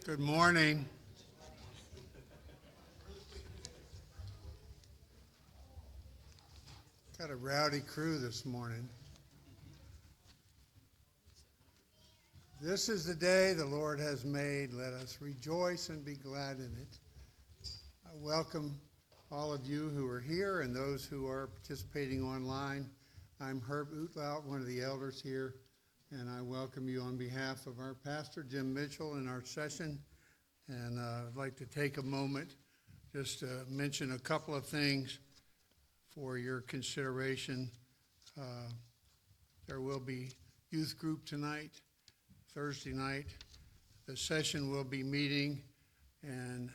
Good morning. Got a rowdy crew this morning. This is the day the Lord has made. Let us rejoice and be glad in it. I welcome all of you who are here and those who are participating online. I'm Herb Utlaut, one of the elders here, and I welcome you on behalf of our pastor, Jim Mitchell, in our session. And I'd like to take a moment just to mention a couple of things for your consideration. There will be youth group tonight, Thursday night. The session will be meeting, and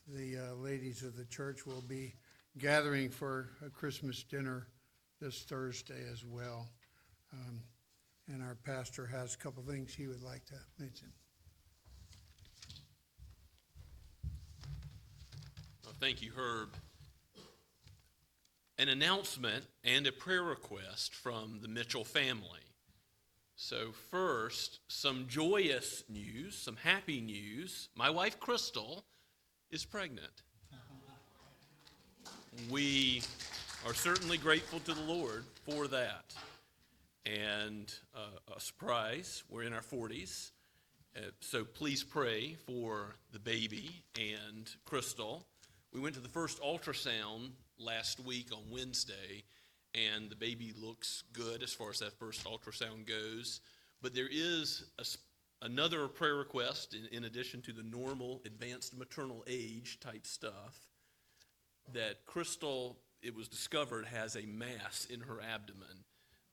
the ladies of the church will be gathering for a Christmas dinner this Thursday as well. And our pastor has a couple things he would like to mention. Thank you, Herb. An announcement and a prayer request from the Mitchell family. So first, some joyous news, some happy news. My wife, Crystal, is pregnant. We are certainly grateful to the Lord for that. And a surprise, we're in our 40s. So please pray for the baby and Crystal. We went to the first ultrasound last week on Wednesday, and the baby looks good as far as that first ultrasound goes. But there is another prayer request in addition to the normal advanced maternal age type stuff, that Crystal, it was discovered, has a mass in her abdomen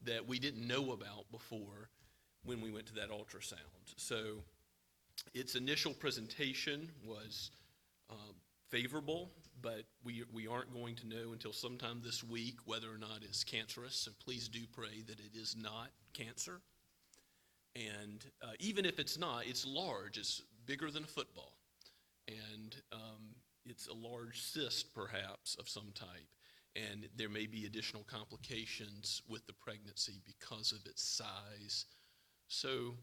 that we didn't know about before when we went to that ultrasound. So its initial presentation was favorable, but we aren't going to know until sometime this week whether or not it's cancerous. So please do pray that it is not cancer. And even if it's not, it's large. It's bigger than a football. And it's a large cyst, perhaps, of some type. And there may be additional complications with the pregnancy because of its size. So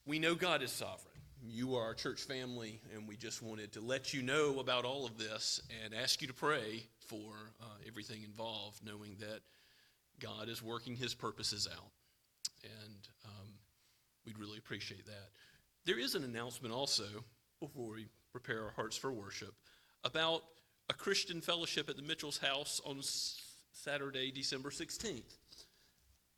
we know God is sovereign. You are our church family, and we just wanted to let you know about all of this and ask you to pray for everything involved, knowing that God is working his purposes out. And we'd really appreciate that. There is an announcement also, before we prepare our hearts for worship, about a Christian fellowship at the Mitchell's house on Saturday, December 16th.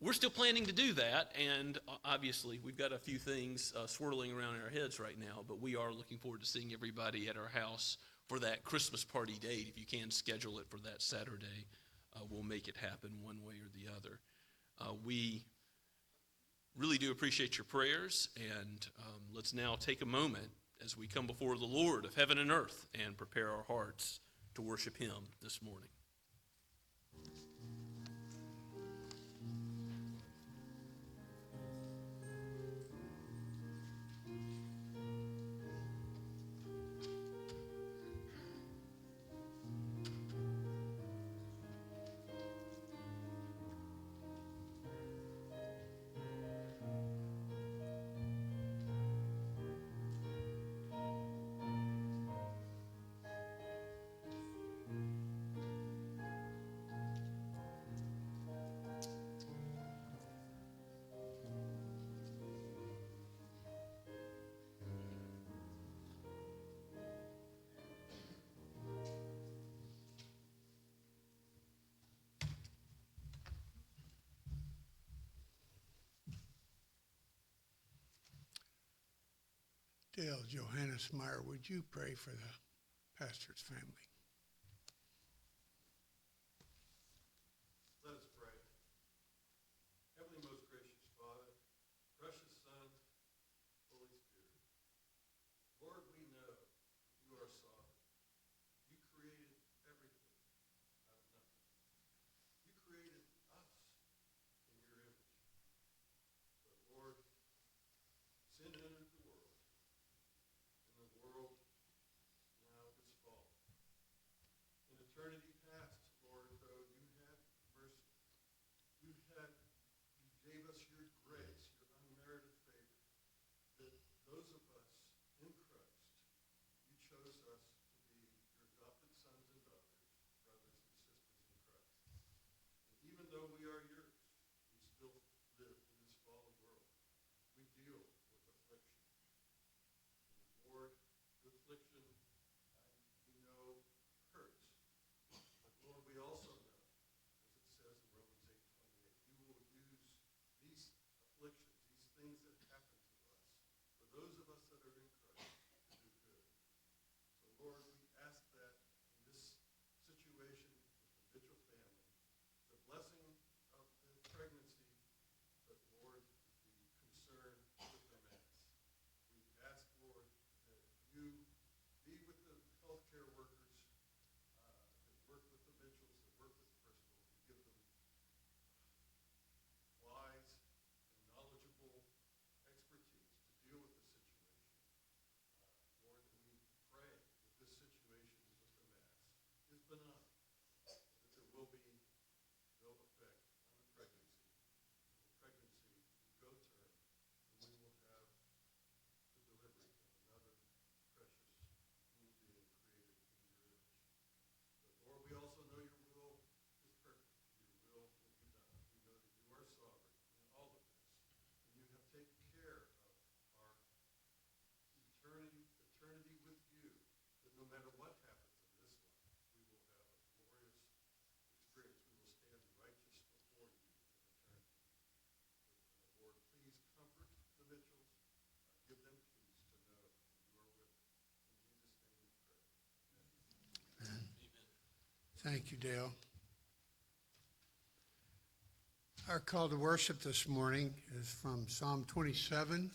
We're still planning to do that, and obviously we've got a few things swirling around in our heads right now, but we are looking forward to seeing everybody at our house for that Christmas party date. If you can schedule it for that Saturday, we'll make it happen one way or the other. We really do appreciate your prayers, and let's now take a moment as we come before the Lord of heaven and earth and prepare our hearts to worship him this morning. Dale Johannes Meyer, would you pray for the pastor's family? Let us pray. Heavenly, most gracious Father, precious Son, Holy Spirit, Lord, we know you are sovereign. You created everything out of nothing. You created us in your image. But Lord, sin entered the world, and the world now has fallen. Thank you, Dale. Our call to worship this morning is from Psalm 27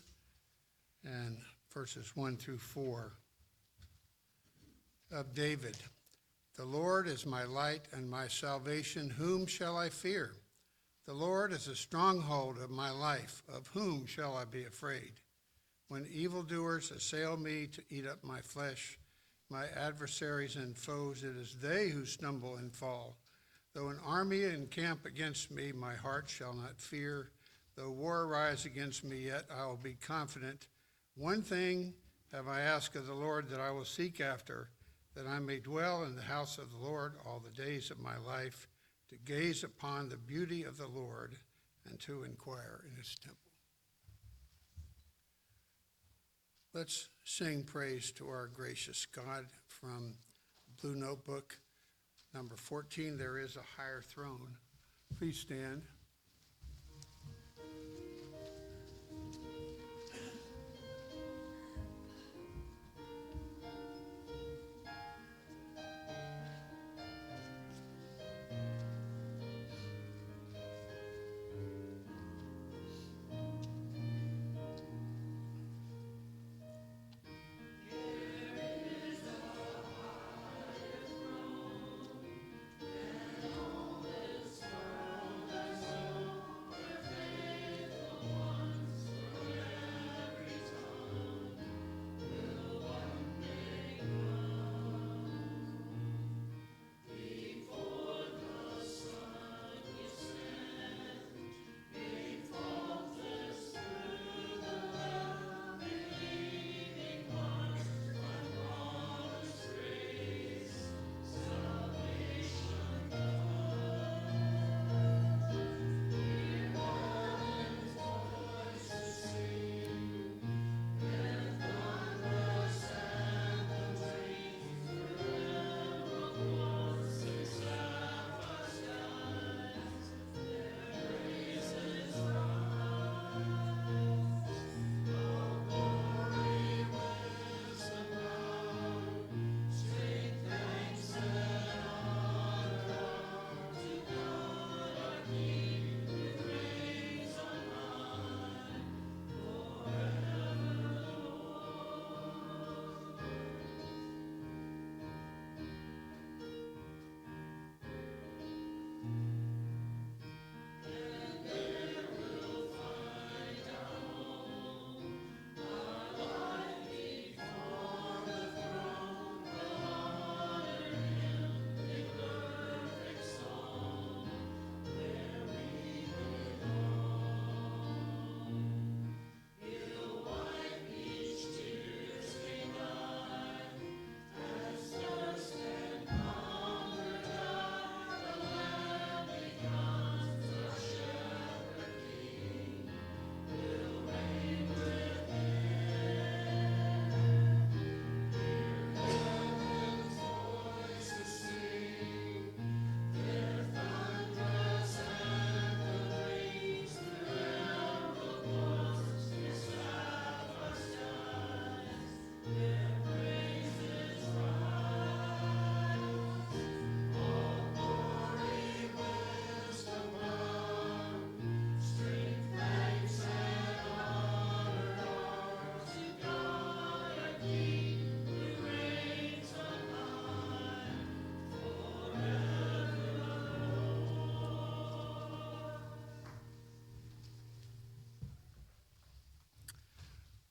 and verses 1 through 4 of David. The Lord is my light and my salvation. Whom shall I fear? The Lord is a stronghold of my life. Of whom shall I be afraid? When evildoers assail me to eat up my flesh, my adversaries and foes, it is they who stumble and fall. Though an army encamp against me, my heart shall not fear. Though war rise against me, yet I will be confident. One thing have I asked of the Lord that I will seek after, that I may dwell in the house of the Lord all the days of my life, to gaze upon the beauty of the Lord and to inquire in his temple. Let's sing praise to our gracious God from Blue Notebook, number 14, There is a Higher Throne. Please stand.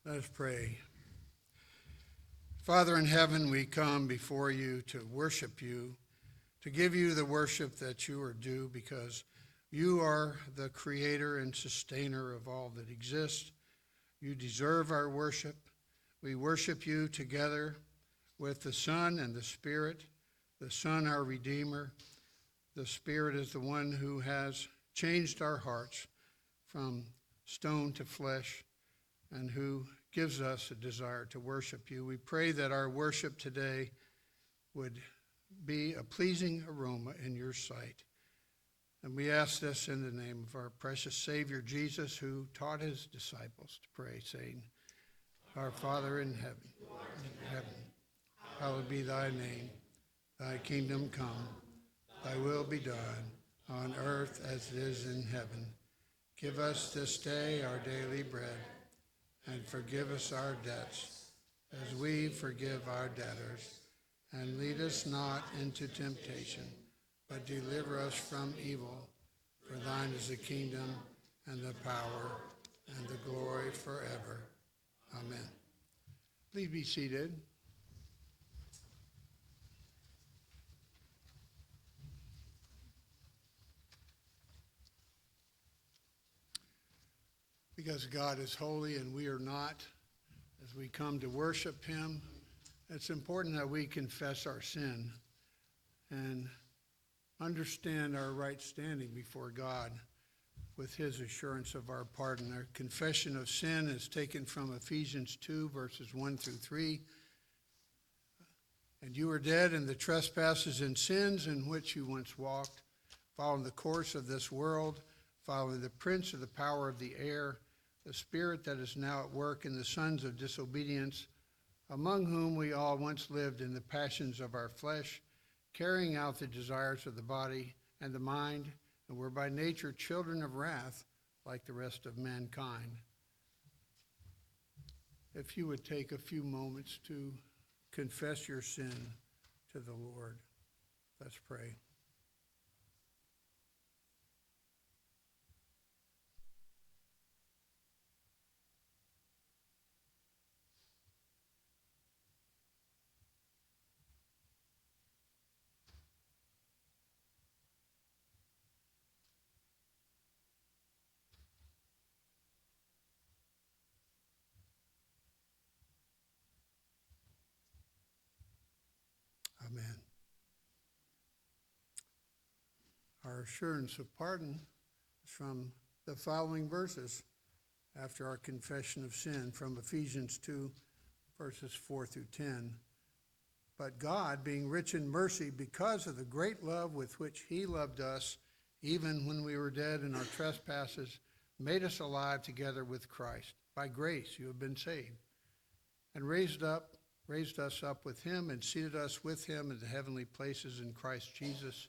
Let us pray. Father in heaven, we come before you to worship you, to give you the worship that you are due, because you are the creator and sustainer of all that exists. You deserve our worship. We worship you together with the Son and the Spirit, the Son our Redeemer. The Spirit is the one who has changed our hearts from stone to flesh, and who gives us a desire to worship you. We pray that our worship today would be a pleasing aroma in your sight. And we ask this in the name of our precious Savior Jesus, who taught his disciples to pray, saying, Our Father in heaven, hallowed be thy name. Thy kingdom come. thy will be done, on earth as it is in heaven. Give us this day our daily bread, and forgive us our debts, as we forgive our debtors. And lead us not into temptation, but deliver us from evil. For thine is the kingdom, and the power, and the glory forever. Amen. Please be seated. Because God is holy and we are not, as we come to worship him, it's important that we confess our sin and understand our right standing before God with his assurance of our pardon. Our confession of sin is taken from Ephesians 2, verses 1 through 3. And you were dead in the trespasses and sins in which you once walked, following the course of this world, following the prince of the power of the air, the spirit that is now at work in the sons of disobedience, among whom we all once lived in the passions of our flesh, carrying out the desires of the body and the mind, and were by nature children of wrath, like the rest of mankind. If you would take a few moments to confess your sin to the Lord. Let's pray. Amen. Our assurance of pardon is from the following verses after our confession of sin, from Ephesians 2, verses 4 through 10. But God, being rich in mercy, because of the great love with which he loved us, even when we were dead in our trespasses, made us alive together with Christ. By grace you have been saved, and raised us up with him and seated us with him in the heavenly places in Christ Jesus,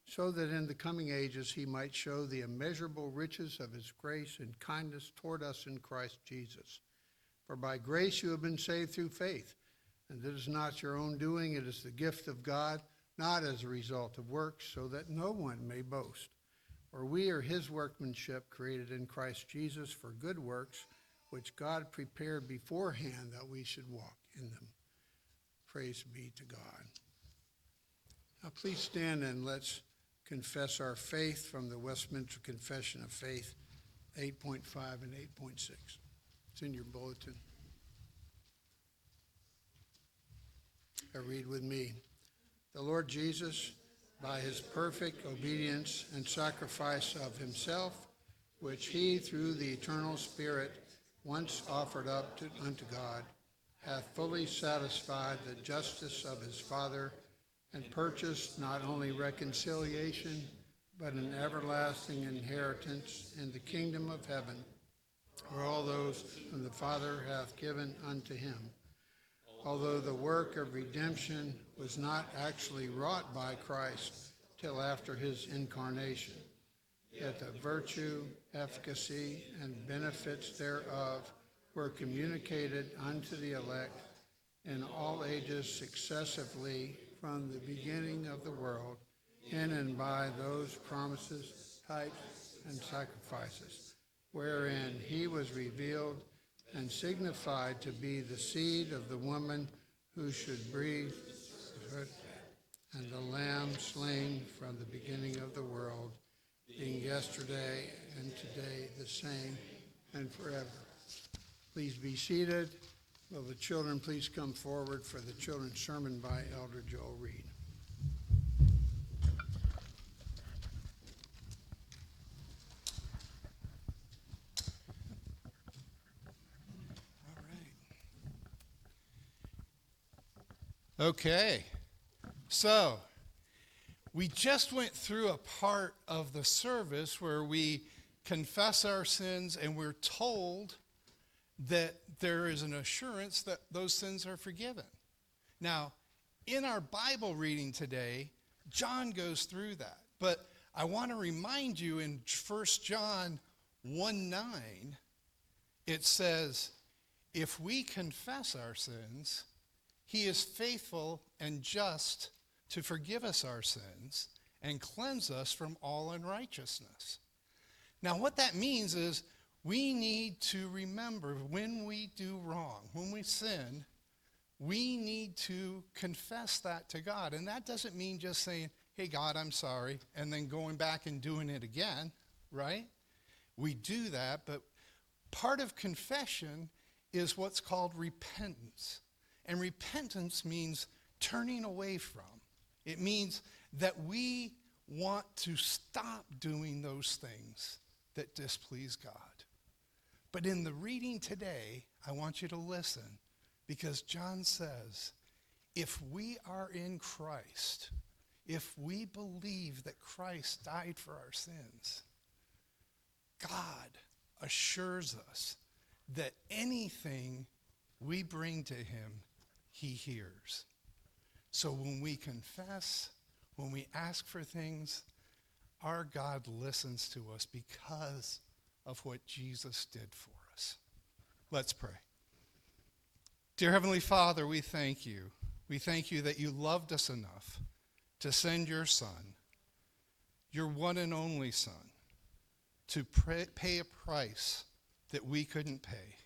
so that in the coming ages he might show the immeasurable riches of his grace and kindness toward us in Christ Jesus. For by grace you have been saved through faith, and it is not your own doing, it is the gift of God, not as a result of works, so that no one may boast. For we are his workmanship, created in Christ Jesus for good works, which God prepared beforehand that we should walk in them. Praise be to God. Now please stand and let's confess our faith from the Westminster Confession of Faith, 8.5 and 8.6. It's in your bulletin. Read with me. The Lord Jesus, by his perfect obedience and sacrifice of himself, which he through the eternal Spirit once offered up unto God, hath fully satisfied the justice of his Father, and purchased not only reconciliation, but an everlasting inheritance in the kingdom of heaven, for all those whom the Father hath given unto him. Although the work of redemption was not actually wrought by Christ till after his incarnation, yet the virtue, efficacy, and benefits thereof were communicated unto the elect in all ages successively from the beginning of the world, in and by those promises, types, and sacrifices, wherein he was revealed and signified to be the seed of the woman who should breathe, and the Lamb slain from the beginning of the world, being yesterday and today the same and forever. Please be seated. Will the children please come forward for the children's sermon by Elder Joel Reed. Okay, so we just went through a part of the service where we confess our sins and we're told that there is an assurance that those sins are forgiven. Now, in our Bible reading today, John goes through that. But I want to remind you in 1 John 1:9, it says, if we confess our sins, he is faithful and just to forgive us our sins and cleanse us from all unrighteousness. Now, what that means is we need to remember when we do wrong, when we sin, we need to confess that to God. And that doesn't mean just saying, hey, God, I'm sorry, and then going back and doing it again, right? We do that, but part of confession is what's called repentance. And repentance means turning away from. It means that we want to stop doing those things that displease God. But in the reading today, I want you to listen, because John says, if we are in Christ, if we believe that Christ died for our sins, God assures us that anything we bring to him, he hears. So when we confess, when we ask for things, our God listens to us because of what Jesus did for us. Let's pray. Dear Heavenly Father, we thank you. We thank you that you loved us enough to send your Son, your one and only Son, to pay a price that we couldn't pay,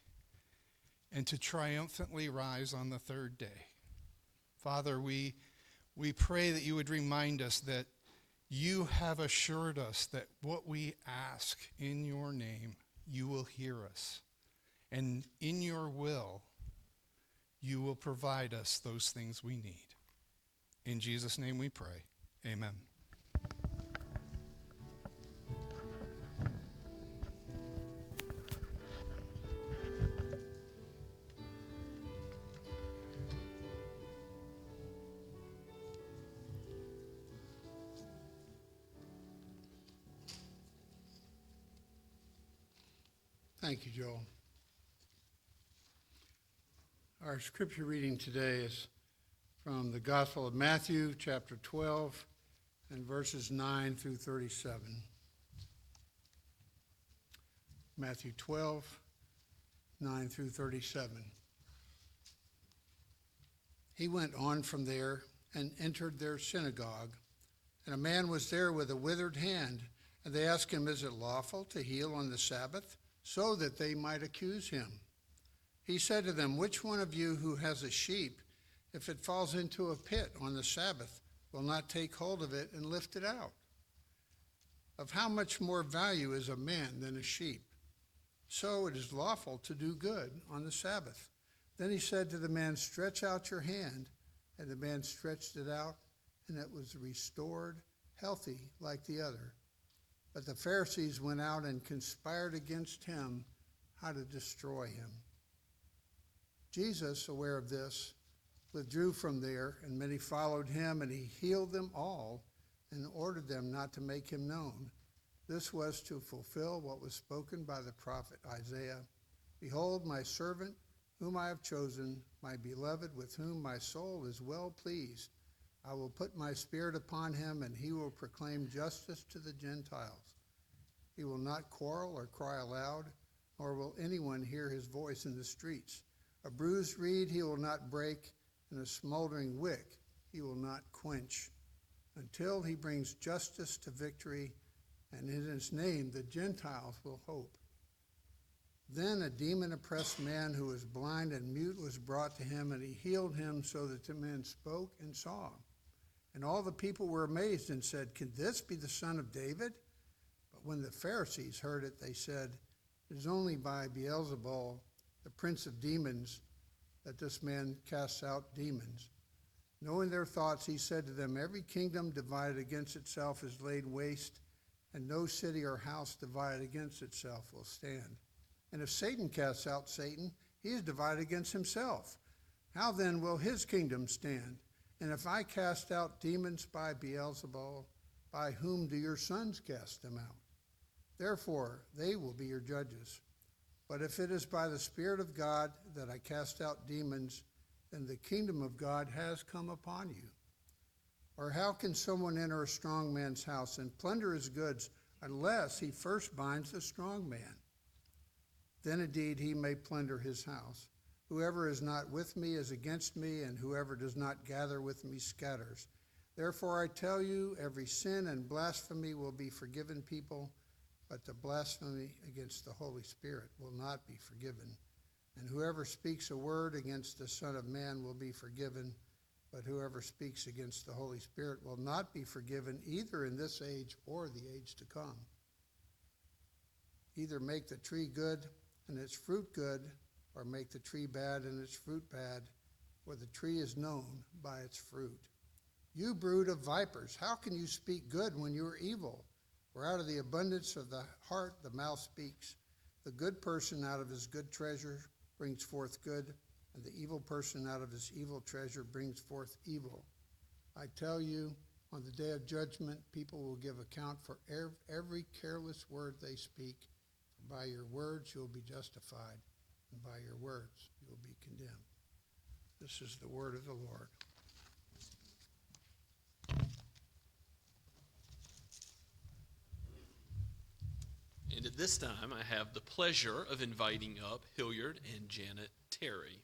and to triumphantly rise on the third day. Father, we pray that you would remind us that you have assured us that what we ask in your name, you will hear us. And in your will, you will provide us those things we need. In Jesus' name we pray. Amen. Thank you, Joel. Our scripture reading today is from the Gospel of Matthew, chapter 12, and verses 9 through 37. Matthew 12, 9 through 37. He went on from there and entered their synagogue, and a man was there with a withered hand, and they asked him, is it lawful to heal on the Sabbath? So that they might accuse him. He said to them, which one of you who has a sheep, if it falls into a pit on the Sabbath, will not take hold of it and lift it out? Of how much more value is a man than a sheep? So it is lawful to do good on the Sabbath. Then he said to the man, stretch out your hand. And the man stretched it out, and it was restored, healthy like the other. But the Pharisees went out and conspired against him how to destroy him. Jesus, aware of this, withdrew from there, and many followed him, and he healed them all and ordered them not to make him known. This was to fulfill what was spoken by the prophet Isaiah. Behold, my servant, whom I have chosen, my beloved, with whom my soul is well pleased. I will put my spirit upon him, and he will proclaim justice to the Gentiles. He will not quarrel or cry aloud, nor will anyone hear his voice in the streets. A bruised reed he will not break, and a smoldering wick he will not quench, until he brings justice to victory, and in his name the Gentiles will hope. Then a demon-oppressed man who was blind and mute was brought to him, and he healed him so that the man spoke and saw. And all the people were amazed and said, can this be the son of David? But when the Pharisees heard it, they said, it is only by Beelzebul, the prince of demons, that this man casts out demons. Knowing their thoughts, he said to them, every kingdom divided against itself is laid waste, and no city or house divided against itself will stand. And if Satan casts out Satan, he is divided against himself. How then will his kingdom stand? And if I cast out demons by Beelzebul, by whom do your sons cast them out? Therefore, they will be your judges. But if it is by the Spirit of God that I cast out demons, then the kingdom of God has come upon you. Or how can someone enter a strong man's house and plunder his goods unless he first binds the strong man? Then indeed he may plunder his house. Whoever is not with me is against me, and whoever does not gather with me scatters. Therefore I tell you, every sin and blasphemy will be forgiven people, but the blasphemy against the Holy Spirit will not be forgiven. And whoever speaks a word against the Son of Man will be forgiven, but whoever speaks against the Holy Spirit will not be forgiven, either in this age or the age to come. Either make the tree good and its fruit good, or make the tree bad and its fruit bad, for the tree is known by its fruit. You brood of vipers, how can you speak good when you are evil? For out of the abundance of the heart the mouth speaks. The good person out of his good treasure brings forth good, and the evil person out of his evil treasure brings forth evil. I tell you, on the day of judgment, people will give account for every careless word they speak. For by your words you will be justified, and by your words you will be condemned. This is the word of the Lord. And at this time, I have the pleasure of inviting up Hilliard and Janet Terry.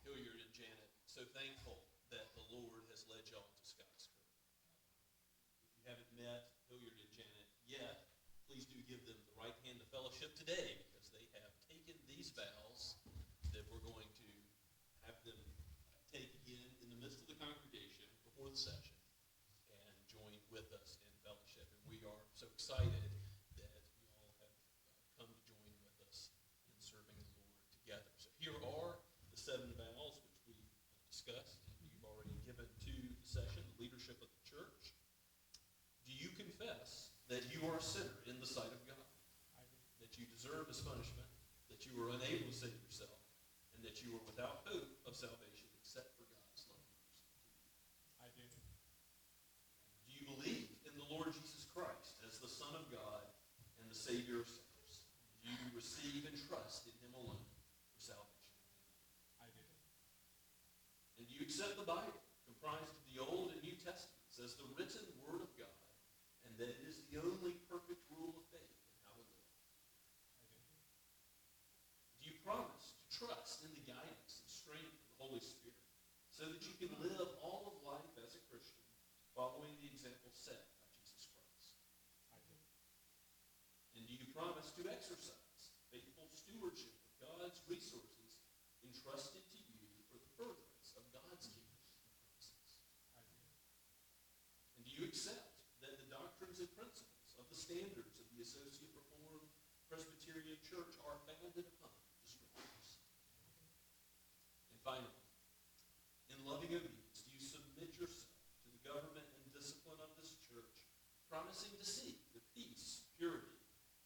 Hilliard and Janet, so thankful that the Lord has led y'all to Scots Kirk. If you haven't met Hilliard and Janet yet, please do give them the right hand of fellowship today, because they have taken these vows that we're going to have them take again in the midst of the congregation before the session and join with us in fellowship. And we are so excited that you all have come to join with us in serving the Lord together. So here are the 7 vows which we discussed and you've already given to the session, the leadership of the church. Do you confess that you are a sinner in the sight of God? That you deserve his punishment, that you were unable to save yourself, and that you are without hope of salvation except for God's love and mercy to you? I do. Do you believe in the Lord Jesus Christ as the Son of God and the Savior of sinners? Do you receive and trust in him alone for salvation? I do. And do you accept the Bible, comprised of the Old and New Testaments, as the written Word of God, and that it is the only perfect rule of faith in how to live? I do. Do you promise to trust in the guidance and strength of the Holy Spirit so that you can live all of life as a Christian following the example set by Jesus Christ? I do. And do you promise to exercise faithful stewardship of God's resources entrusted to you for the furtherance of God's kingdom and purposes? I do. And do you accept that the doctrines and principles of the standards of the Associate Reformed Presbyterian Church are founded upon the Scriptures? And finally, in loving obedience, do you submit yourself to the government and discipline of this church, promising to seek the peace, purity,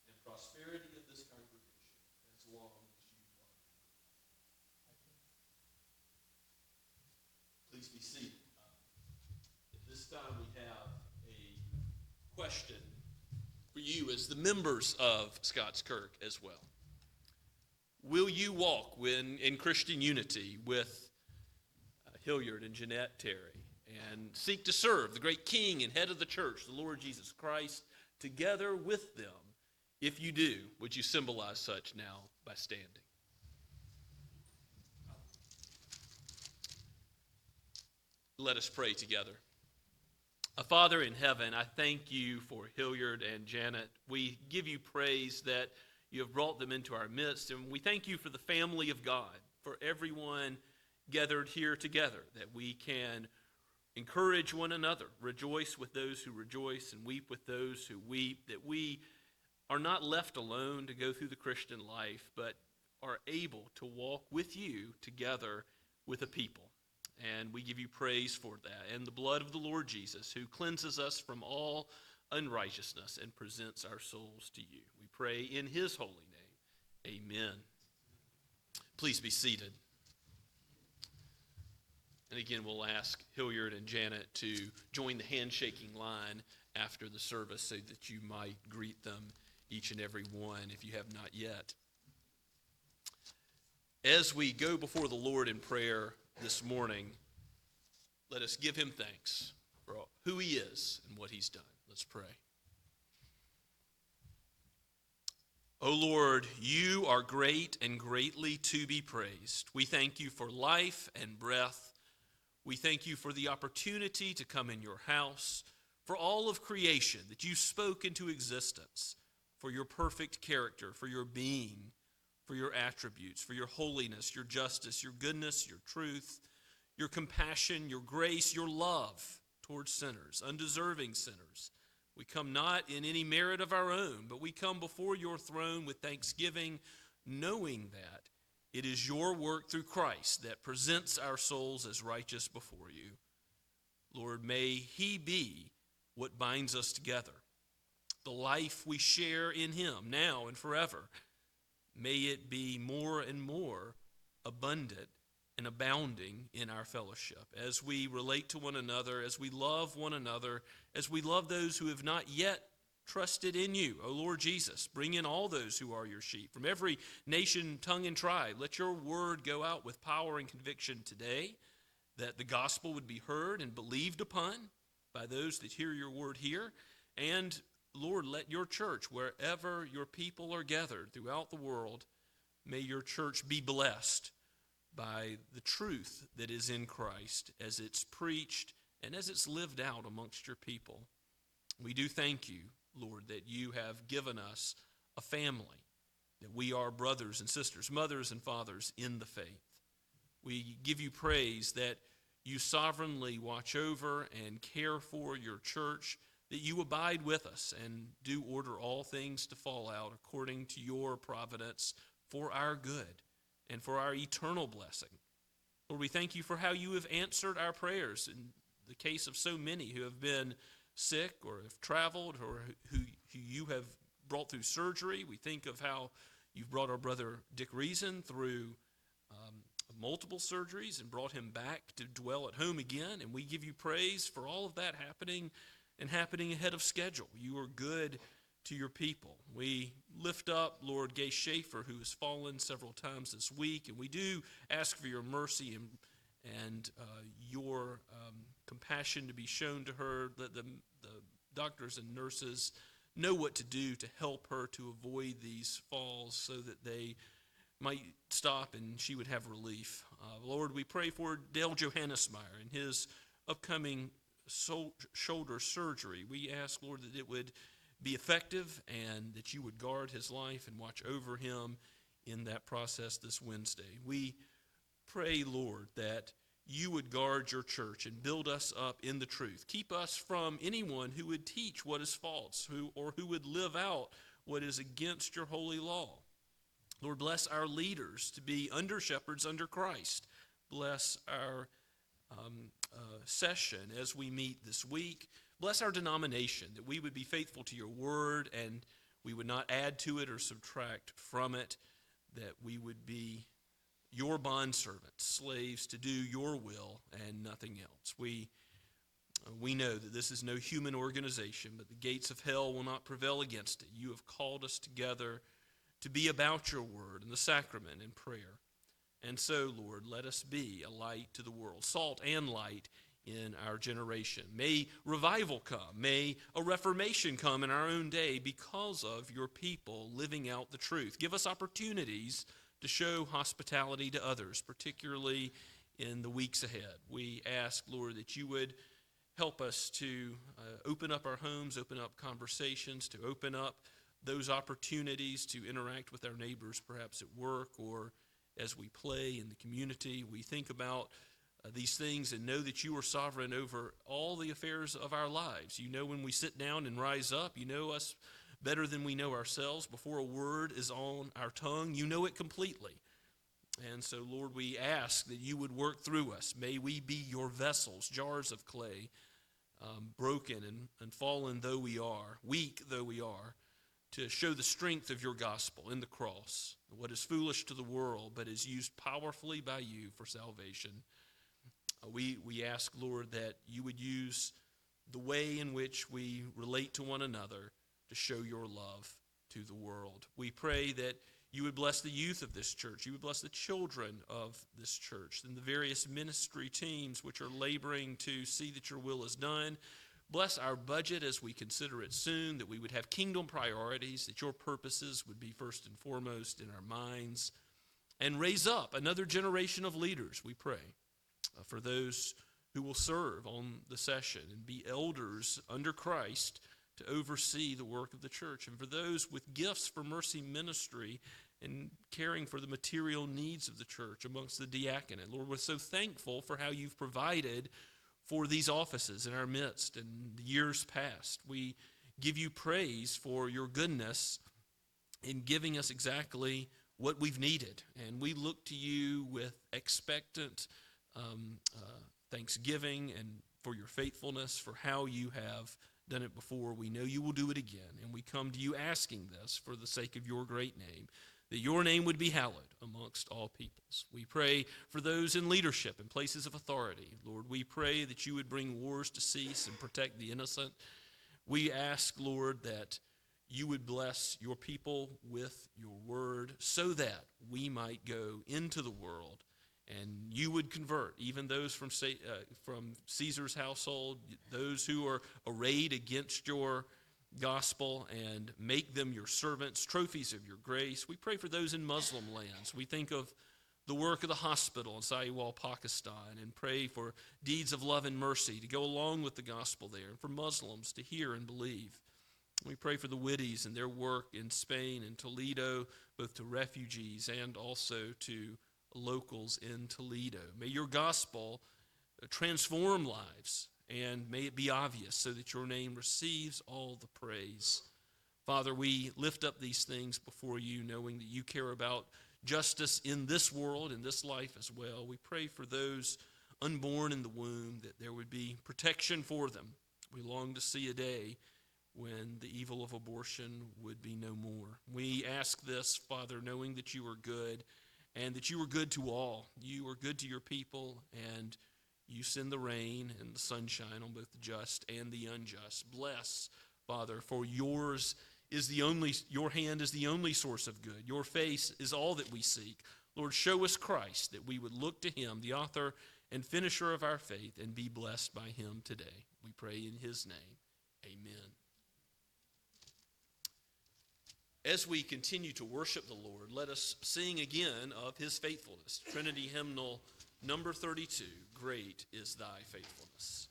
and prosperity of this congregation as long as you are? I do. Please be seated. At this time, we have a question for you as the members of Scots Kirk as well. Will you walk in Christian unity with Hilliard and Jeanette Terry and seek to serve the great King and head of the church, the Lord Jesus Christ, together with them? If you do, would you symbolize such now by standing? Let us pray together. Father in heaven, I thank you for Hilliard and Janet. We give you praise that you have brought them into our midst, and we thank you for the family of God, for everyone gathered here together, that we can encourage one another, rejoice with those who rejoice, and weep with those who weep, that we are not left alone to go through the Christian life, but are able to walk with you together with a people. And we give you praise for that. And the blood of the Lord Jesus, who cleanses us from all unrighteousness and presents our souls to you. We pray in his holy name. Amen. Please be seated. And again, we'll ask Hilliard and Janet to join the handshaking line after the service so that you might greet them, each and every one, if you have not yet. As we go before the Lord in prayer this morning, let us give him thanks for who he is and what he's done. Let's pray. O Lord, you are great and greatly to be praised. We thank you for life and breath. We thank you for the opportunity to come in your house, for all of creation that you spoke into existence, for your perfect character, for your being, for your attributes, for your holiness, your justice, your goodness, your truth, your compassion, your grace, your love towards sinners, undeserving sinners. We come not in any merit of our own, but we come before your throne with thanksgiving, knowing that it is your work through Christ that presents our souls as righteous before you. Lord, may he be what binds us together, the life we share in him now and forever. May it be more and more abundant and abounding in our fellowship as we relate to one another, as we love one another, as we love those who have not yet trusted in you. O Lord Jesus, bring in all those who are your sheep from every nation, tongue, and tribe. Let your word go out with power and conviction today, that the gospel would be heard and believed upon by those that hear your word here. And Lord, let your church, wherever your people are gathered throughout the world, may your church be blessed by the truth that is in Christ as it's preached and as it's lived out amongst your people. We do thank you, Lord, that you have given us a family, that we are brothers and sisters, mothers and fathers in the faith. We give you praise that you sovereignly watch over and care for your church, that you abide with us and do order all things to fall out according to your providence for our good and for our eternal blessing. Lord, we thank you for how you have answered our prayers in the case of so many who have been sick or have traveled or who you have brought through surgery. We think of how you've brought our brother Dick Reason through multiple surgeries and brought him back to dwell at home again. And we give you praise for all of that happening and happening ahead of schedule. You are good to your people. We lift up, Lord, Gay Schaefer, who has fallen several times this week, and we do ask for your mercy and your compassion to be shown to her. Let the doctors and nurses know what to do to help her to avoid these falls so that they might stop and she would have relief. Lord, we pray for Dale Johannesmeyer and his upcoming shoulder surgery. We ask, Lord, that it would be effective and that you would guard his life and watch over him in that process this Wednesday. We pray, Lord, that you would guard your church and build us up in the truth. Keep us from anyone who would teach what is false, who would live out what is against your holy law. Lord, bless our leaders to be under shepherds under Christ. Bless our session as we meet this week. Bless our denomination, that we would be faithful to your word and we would not add to it or subtract from it, that we would be your bondservants, slaves to do your will and nothing else. We know that this is no human organization, but the gates of hell will not prevail against it. You have called us together to be about your word and the sacrament and prayer. And so, Lord, let us be a light to the world, salt and light in our generation. May revival come. May a reformation come in our own day because of your people living out the truth. Give us opportunities to show hospitality to others, particularly in the weeks ahead. We ask, Lord, that you would help us to open up our homes, open up conversations, to open up those opportunities to interact with our neighbors, perhaps at work or as we play in the community. We think about these things and know that you are sovereign over all the affairs of our lives. You know when we sit down and rise up. You know us better than we know ourselves. Before a word is on our tongue, you know it completely. And so, Lord, we ask that you would work through us. May we be your vessels, jars of clay, broken and fallen though we are, weak though we are, to show the strength of your gospel in the cross, what is foolish to the world, but is used powerfully by you for salvation. We ask, Lord, that you would use the way in which we relate to one another to show your love to the world. We pray that you would bless the youth of this church. You would bless the children of this church and the various ministry teams which are laboring to see that your will is done. Bless our budget as we consider it soon, that we would have kingdom priorities, that your purposes would be first and foremost in our minds. And raise up another generation of leaders, we pray, for those who will serve on the session and be elders under Christ to oversee the work of the church, and for those with gifts for mercy ministry and caring for the material needs of the church amongst the diaconate. Lord, we're so thankful for how you've provided for these offices in our midst in the years past. We give you praise for your goodness in giving us exactly what we've needed, and we look to you with expectant thanksgiving and for your faithfulness, for how you have done it before. We know you will do it again, and we come to you asking this for the sake of your great name, that your name would be hallowed amongst all peoples. We pray for those in leadership and places of authority. Lord, we pray that you would bring wars to cease and protect the innocent. We ask, Lord, that you would bless your people with your word so that we might go into the world and you would convert even those from Caesar's household, those who are arrayed against your gospel, and make them your servants, trophies of your grace. We pray for those in Muslim lands. We think of the work of the hospital in Sahiwal, Pakistan, and pray for deeds of love and mercy to go along with the gospel there, and for Muslims to hear and believe. We pray for the Whitties and their work in Spain and Toledo, both to refugees and also to locals in Toledo. May your gospel transform lives, and may it be obvious so that your name receives all the praise. Father, we lift up these things before you, knowing that you care about justice in this world, in this life as well. We pray for those unborn in the womb, that there would be protection for them. We long to see a day when the evil of abortion would be no more. We ask this, Father, knowing that you are good, and that you are good to all. You are good to your people, and you send the rain and the sunshine on both the just and the unjust. Bless, Father, for your hand is the only source of good. Your face is all that we seek. Lord, show us Christ, that we would look to him, the author and finisher of our faith, and be blessed by him today. We pray in his name. Amen. As we continue to worship the Lord, let us sing again of his faithfulness. Trinity hymnal number 32, Great is Thy Faithfulness.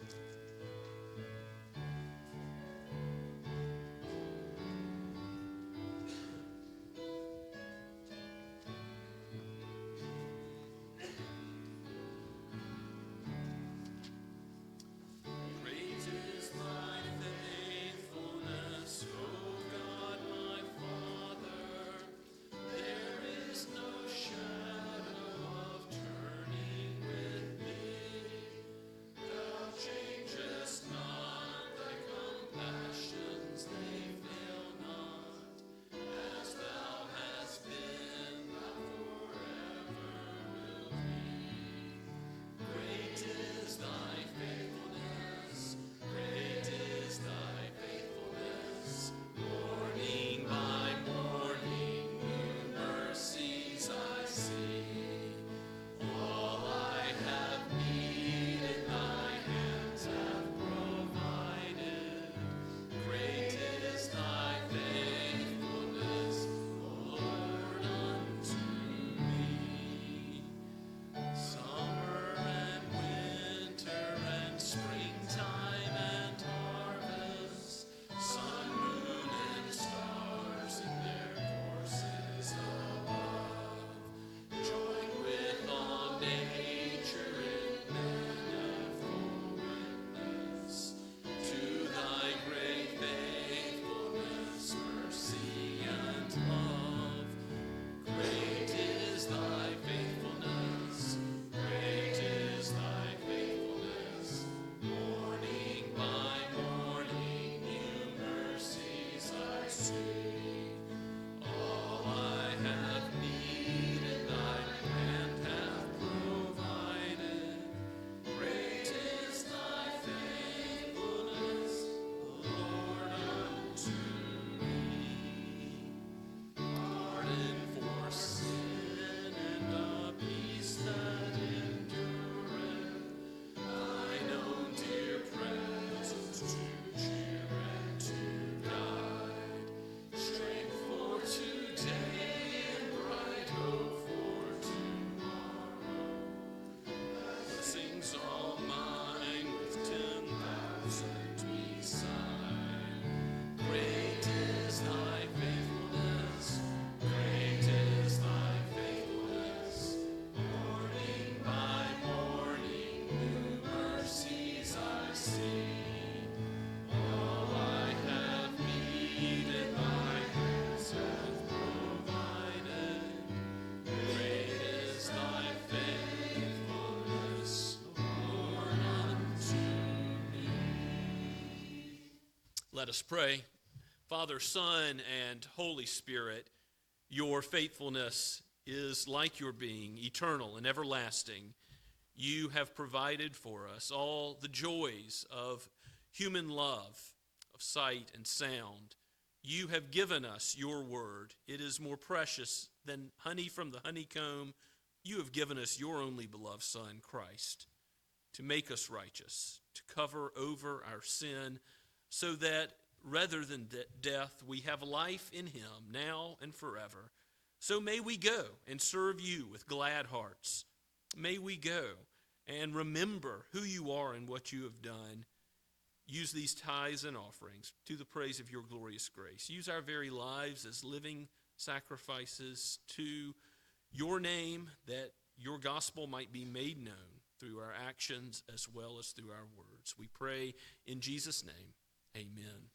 Just Let us pray. Father, Son, and Holy Spirit, your faithfulness is like your being, eternal and everlasting. You have provided for us all the joys of human love, of sight and sound. You have given us your word. It is more precious than honey from the honeycomb. You have given us your only beloved Son, Christ, to make us righteous, to cover over our sin, so that rather than death, we have life in him now and forever. So may we go and serve you with glad hearts. May we go and remember who you are and what you have done. Use these tithes and offerings to the praise of your glorious grace. Use our very lives as living sacrifices to your name, that your gospel might be made known through our actions as well as through our words. We pray in Jesus' name. Amen.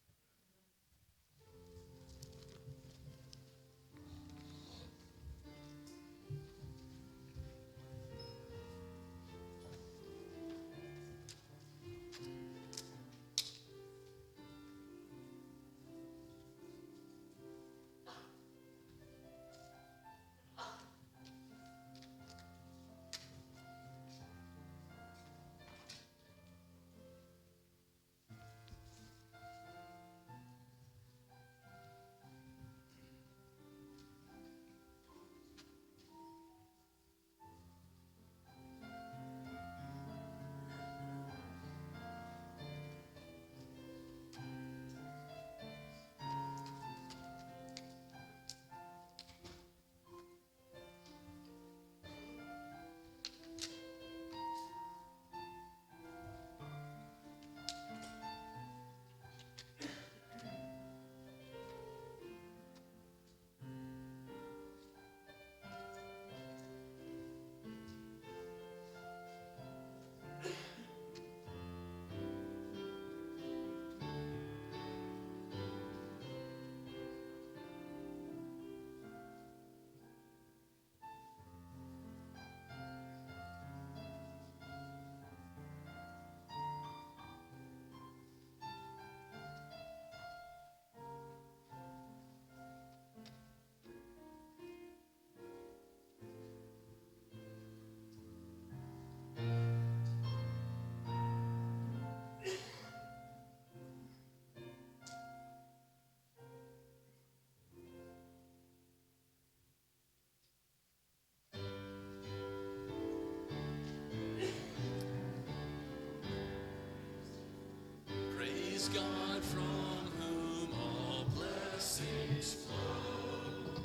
Praise God from whom all blessings flow.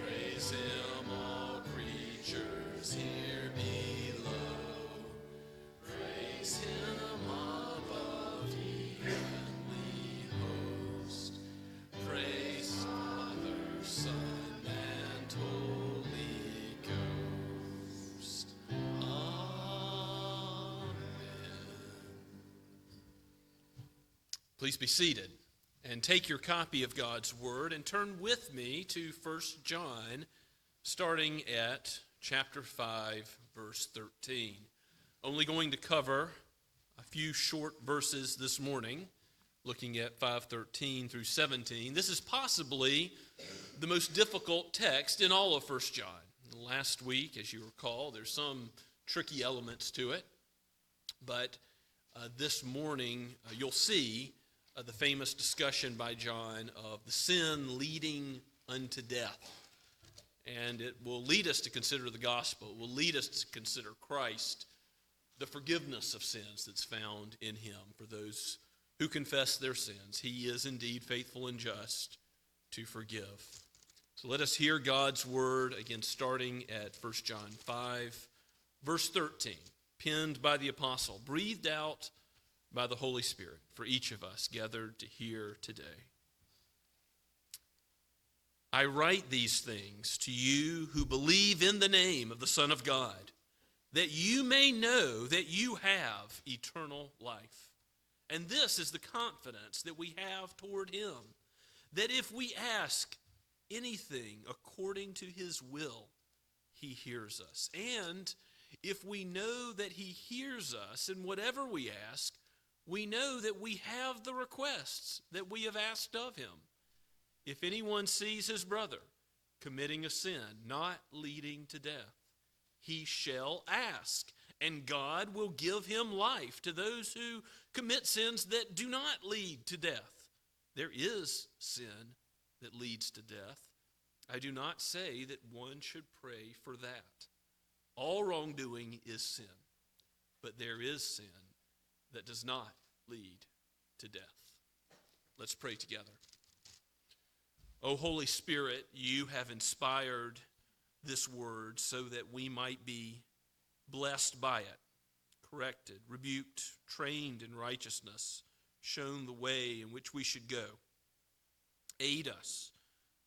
Praise him, all creatures here below. Praise him above, ye heavenly host. Praise Father, Son, and Holy Ghost. Amen. Please be seated and take your copy of God's Word and turn with me to 1 John, starting at chapter 5, verse 13. Only going to cover a few short verses this morning, looking at 5:13 through 17. This is possibly the most difficult text in all of 1 John. Last week, as you recall, there's some tricky elements to it, but this morning you'll see the famous discussion by John of the sin leading unto death. And it will lead us to consider the gospel. It will lead us to consider Christ, the forgiveness of sins that's found in him for those who confess their sins. He is indeed faithful and just to forgive. So let us hear God's word, again starting at 1 John 5, verse 13, penned by the apostle, breathed out by the Holy Spirit for each of us gathered to hear today. I write these things to you who believe in the name of the Son of God, that you may know that you have eternal life. And this is the confidence that we have toward him, that if we ask anything according to his will, he hears us. And if we know that he hears us in whatever we ask, we know that we have the requests that we have asked of him. If anyone sees his brother committing a sin not leading to death, he shall ask, and God will give him life to those who commit sins that do not lead to death. There is sin that leads to death. I do not say that one should pray for that. All wrongdoing is sin, but there is sin that does not lead to death. Let's pray together. O Holy Spirit, you have inspired this word so that we might be blessed by it, corrected, rebuked, trained in righteousness, shown the way in which we should go. Aid us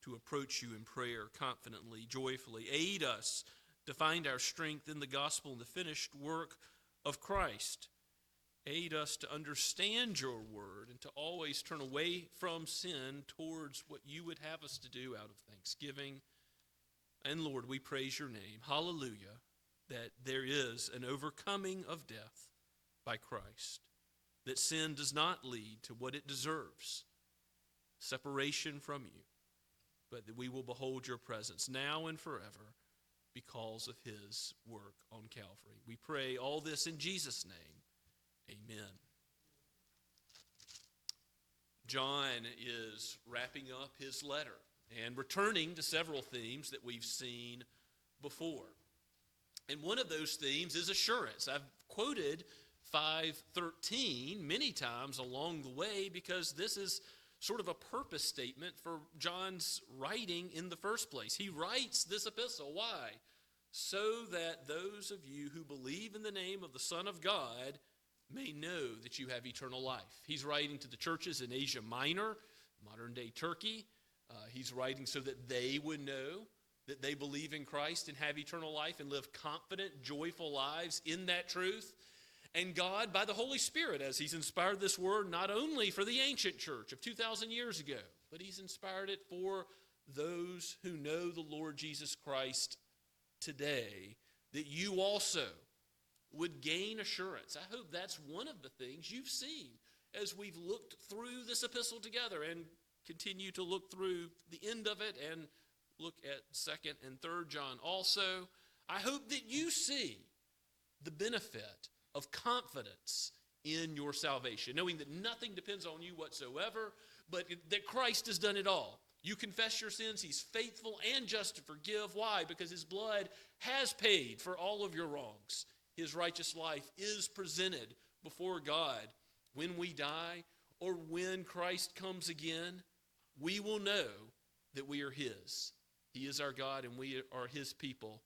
to approach you in prayer confidently, joyfully. Aid us to find our strength in the gospel and the finished work of Christ. Aid us to understand your word and to always turn away from sin towards what you would have us to do out of thanksgiving. And Lord, we praise your name. Hallelujah, that there is an overcoming of death by Christ, that sin does not lead to what it deserves, separation from you, but that we will behold your presence now and forever because of his work on Calvary. We pray all this in Jesus' name. Amen. John is wrapping up his letter and returning to several themes that we've seen before. And one of those themes is assurance. I've quoted 5:13 many times along the way because this is sort of a purpose statement for John's writing in the first place. He writes this epistle. Why? So that those of you who believe in the name of the Son of God may know that you have eternal life. He's writing to the churches in Asia Minor, modern-day Turkey. He's writing so that they would know that they believe in Christ and have eternal life and live confident, joyful lives in that truth. And God, by the Holy Spirit, as he's inspired this word, not only for the ancient church of 2,000 years ago, but he's inspired it for those who know the Lord Jesus Christ today, that you also would gain assurance. I hope that's one of the things you've seen as we've looked through this epistle together and continue to look through the end of it and look at 2nd and 3rd John also. I hope that you see the benefit of confidence in your salvation, knowing that nothing depends on you whatsoever, but that Christ has done it all. You confess your sins, he's faithful and just to forgive. Why? Because his blood has paid for all of your wrongs. His righteous life is presented before God. When we die or when Christ comes again, we will know that we are his. He is our God and we are his people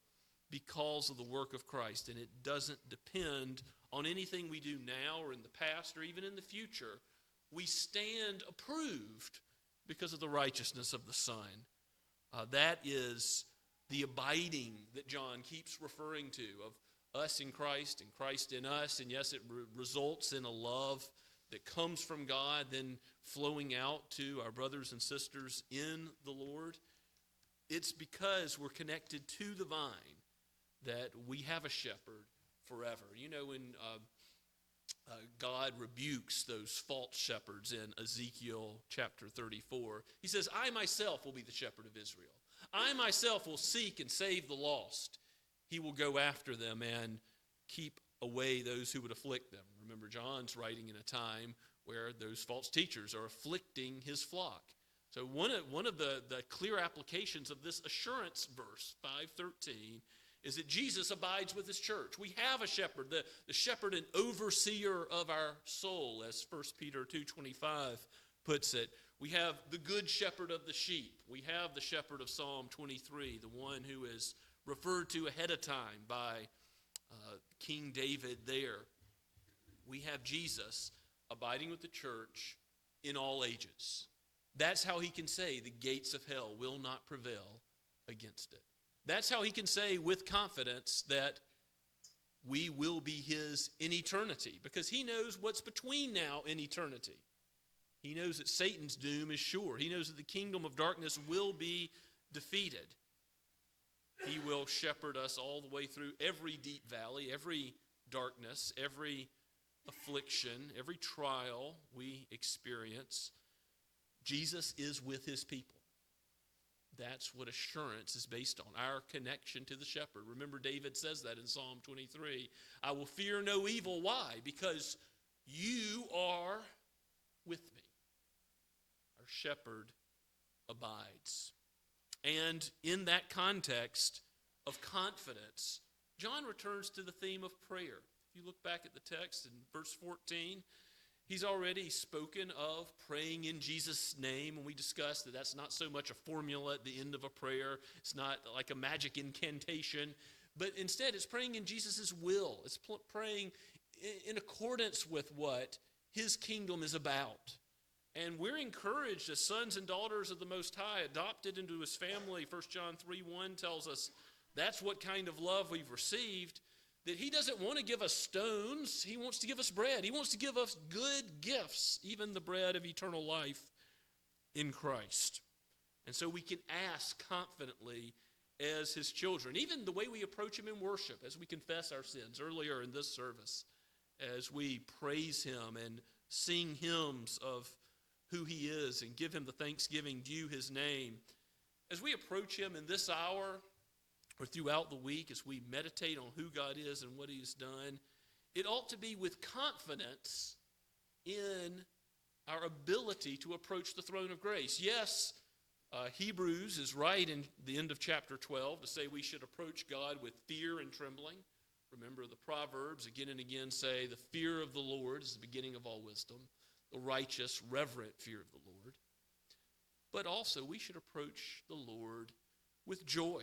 because of the work of Christ. And it doesn't depend on anything we do now or in the past or even in the future. We stand approved because of the righteousness of the Son. That is the abiding that John keeps referring to, of us in Christ and Christ in us. And yes, it results in a love that comes from God, then flowing out to our brothers and sisters in the Lord. It's because we're connected to the vine that we have a shepherd forever. You know, when God rebukes those false shepherds in Ezekiel chapter 34, he says, I myself will be the shepherd of Israel. I myself will seek and save the lost. He will go after them and keep away those who would afflict them. Remember, John's writing in a time where those false teachers are afflicting his flock. So one of the clear applications of this assurance verse, 5:13, is that Jesus abides with his church. We have a shepherd, the shepherd and overseer of our soul, as 1 Peter 2:25 puts it. We have the good shepherd of the sheep. We have the shepherd of Psalm 23, the one who is referred to ahead of time by King David there. We have Jesus abiding with the church in all ages. That's how he can say the gates of hell will not prevail against it. That's how he can say with confidence that we will be his in eternity, because he knows what's between now and eternity. He knows that Satan's doom is sure. He knows that the kingdom of darkness will be defeated. He will shepherd us all the way through every deep valley, every darkness, every affliction, every trial we experience, Jesus is with his people. That's what assurance is based on, our connection to the shepherd. Remember, David says that in Psalm 23. I will fear no evil. Why? Because you are with me. Our shepherd abides. And in that context of confidence, John returns to the theme of prayer. If you look back at the text in verse 14, he's already spoken of praying in Jesus' name, and we discussed that that's not so much a formula at the end of a prayer. It's not like a magic incantation, but instead it's praying in Jesus' will. It's praying in accordance with what his kingdom is about. And we're encouraged as sons and daughters of the Most High, adopted into his family. 1 John 3:1 tells us that's what kind of love we've received, that he doesn't want to give us stones. He wants to give us bread. He wants to give us good gifts, even the bread of eternal life in Christ. And so we can ask confidently as his children, even the way we approach him in worship, as we confess our sins earlier in this service, as we praise him and sing hymns of who he is and give him the thanksgiving due his name. As we approach him in this hour or throughout the week, as we meditate on who God is and what he has done, it ought to be with confidence in our ability to approach the throne of grace. Yes, Hebrews is right in the end of chapter 12 to say we should approach God with fear and trembling. Remember, the Proverbs again and again say the fear of the Lord is the beginning of all wisdom. The righteous, reverent fear of the Lord. But also we should approach the Lord with joy,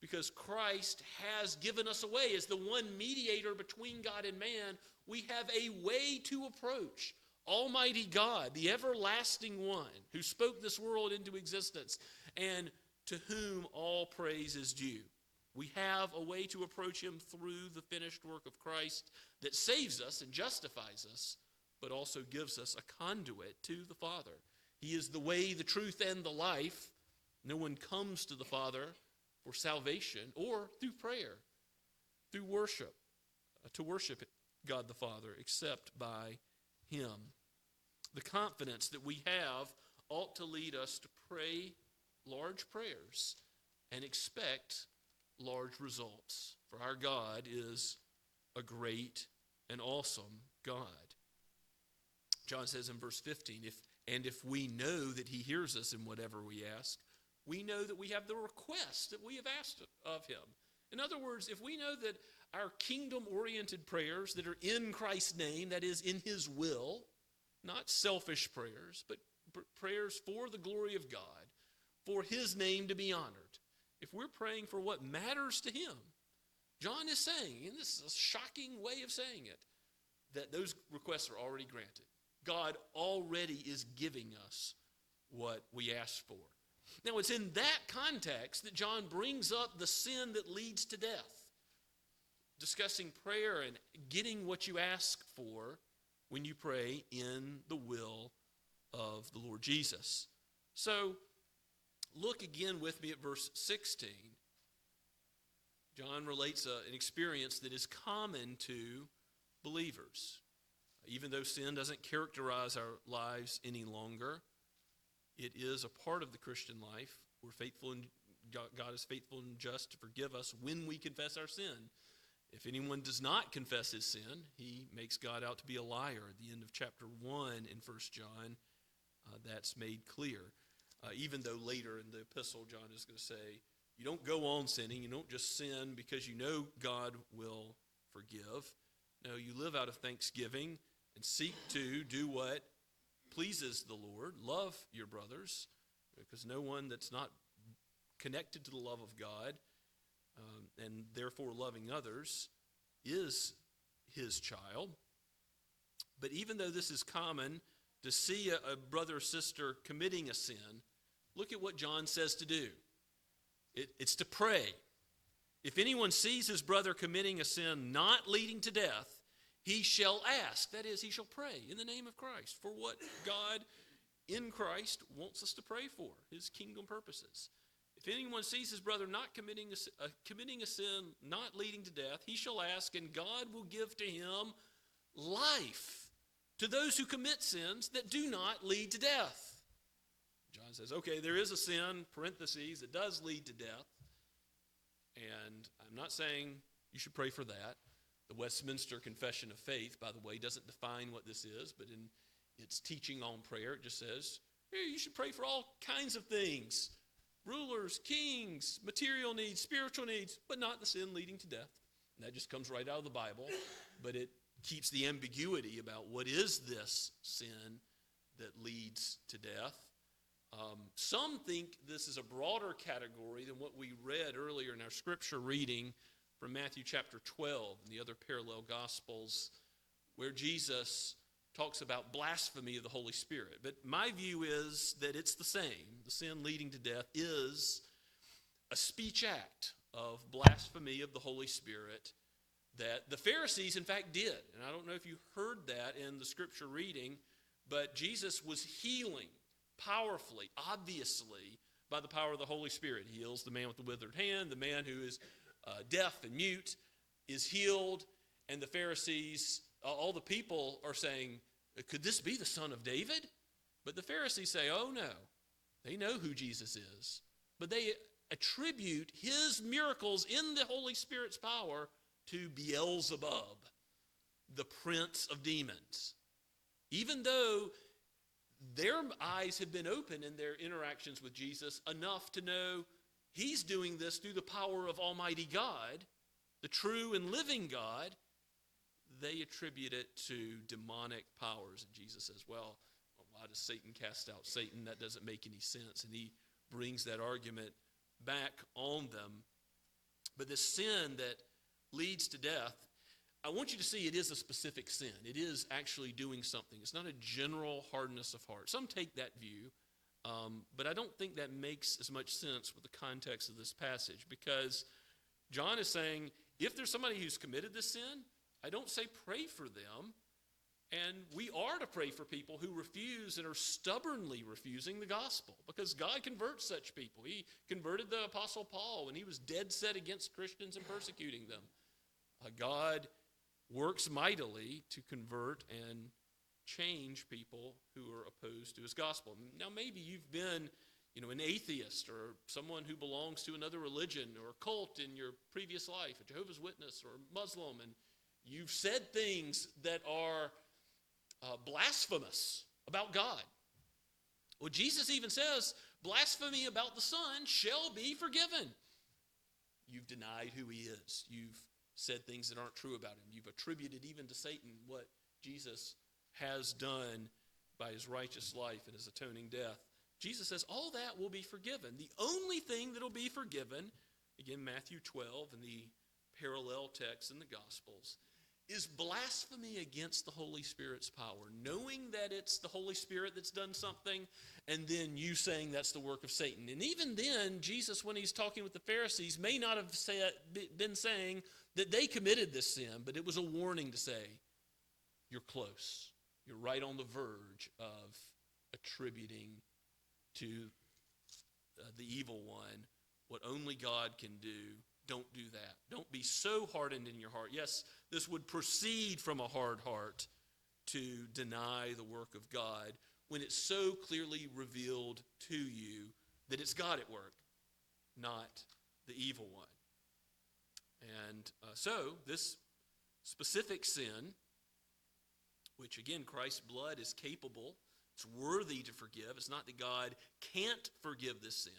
because Christ has given us a way. As the one mediator between God and man, we have a way to approach Almighty God, the everlasting one who spoke this world into existence and to whom all praise is due. We have a way to approach him through the finished work of Christ that saves us and justifies us, but also gives us a conduit to the Father. He is the way, the truth, and the life. No one comes to the Father for salvation or through prayer, through worship, to worship God the Father, except by him. The confidence that we have ought to lead us to pray large prayers and expect large results. For our God is a great and awesome God. John says in verse 15, if we know that he hears us in whatever we ask, we know that we have the request that we have asked of him. In other words, if we know that our kingdom-oriented prayers that are in Christ's name, that is in his will, not selfish prayers, but prayers for the glory of God, for his name to be honored, if we're praying for what matters to him, John is saying, and this is a shocking way of saying it, that those requests are already granted. God already is giving us what we ask for. Now, it's in that context that John brings up the sin that leads to death, discussing prayer and getting what you ask for when you pray in the will of the Lord Jesus. So, look again with me at verse 16. John relates an experience that is common to believers. Even though sin doesn't characterize our lives any longer, it is a part of the Christian life. We're faithful, and God is faithful and just to forgive us when we confess our sin. If anyone does not confess his sin, he makes God out to be a liar. At the end of chapter 1 in 1 John, that's made clear. Even though later in the epistle, John is going to say, you don't go on sinning. You don't just sin because you know God will forgive. No, you live out of thanksgiving and seek to do what pleases the Lord. Love your brothers, because no one that's not connected to the love of God and therefore loving others is his child. But even though this is common to see a brother or sister committing a sin, look at what John says to do. It's to pray. If anyone sees his brother committing a sin not leading to death, he shall ask. That is, he shall pray in the name of Christ for what God in Christ wants us to pray for, his kingdom purposes. If anyone sees his brother not committing a sin not leading to death, he shall ask, and God will give to him life to those who commit sins that do not lead to death. John says, okay, there is a sin, parentheses, that does lead to death. And I'm not saying you should pray for that. The Westminster Confession of Faith, by the way, doesn't define what this is, but in its teaching on prayer, it just says, hey, you should pray for all kinds of things. Rulers, kings, material needs, spiritual needs, but not the sin leading to death. And that just comes right out of the Bible, but it keeps the ambiguity about what is this sin that leads to death. Some think this is a broader category than what we read earlier in our scripture reading from Matthew chapter 12 and the other parallel gospels, where Jesus talks about blasphemy of the Holy Spirit. But my view is that it's the same. The sin leading to death is a speech act of blasphemy of the Holy Spirit that the Pharisees, in fact, did. And I don't know if you heard that in the scripture reading, but Jesus was healing powerfully, obviously, by the power of the Holy Spirit. He heals the man with the withered hand. The man who is deaf and mute is healed. And the Pharisees, all the people are saying, could this be the son of David? But the Pharisees say, oh no. They know who Jesus is. But they attribute his miracles in the Holy Spirit's power to Beelzebub, the prince of demons. Even though their eyes have been opened in their interactions with Jesus enough to know he's doing this through the power of Almighty God, the true and living God, they attribute it to demonic powers. And Jesus says, well, why does Satan cast out Satan? That doesn't make any sense. And he brings that argument back on them. But this sin that leads to death, I want you to see it is a specific sin. It is actually doing something. It's not a general hardness of heart. Some take that view, but I don't think that makes as much sense with the context of this passage, because John is saying, if there's somebody who's committed this sin, I don't say pray for them, and we are to pray for people who refuse and are stubbornly refusing the gospel, because God converts such people. He converted the Apostle Paul when he was dead set against Christians and persecuting them. God works mightily to convert and change people who are opposed to his gospel. Now, maybe you've been, an atheist or someone who belongs to another religion or a cult in your previous life, a Jehovah's Witness or a Muslim, and you've said things that are blasphemous about God. Well, Jesus even says, blasphemy about the Son shall be forgiven. You've denied who he is. You've said things that aren't true about him. You've attributed even to Satan what Jesus has done by his righteous life and his atoning death. Jesus says all that will be forgiven. The only thing that will be forgiven, again, Matthew 12 and the parallel text in the Gospels, is blasphemy against the Holy Spirit's power, knowing that it's the Holy Spirit that's done something, and then you saying that's the work of Satan. And even then, Jesus, when he's talking with the Pharisees, may not have been saying that they committed this sin, but it was a warning to say, you're close. You're right on the verge of attributing to the evil one what only God can do. Don't do that. Don't be so hardened in your heart. Yes, this would proceed from a hard heart to deny the work of God when it's so clearly revealed to you that it's God at work, not the evil one. And so this specific sin, which again, Christ's blood is capable, it's worthy to forgive. It's not that God can't forgive this sin.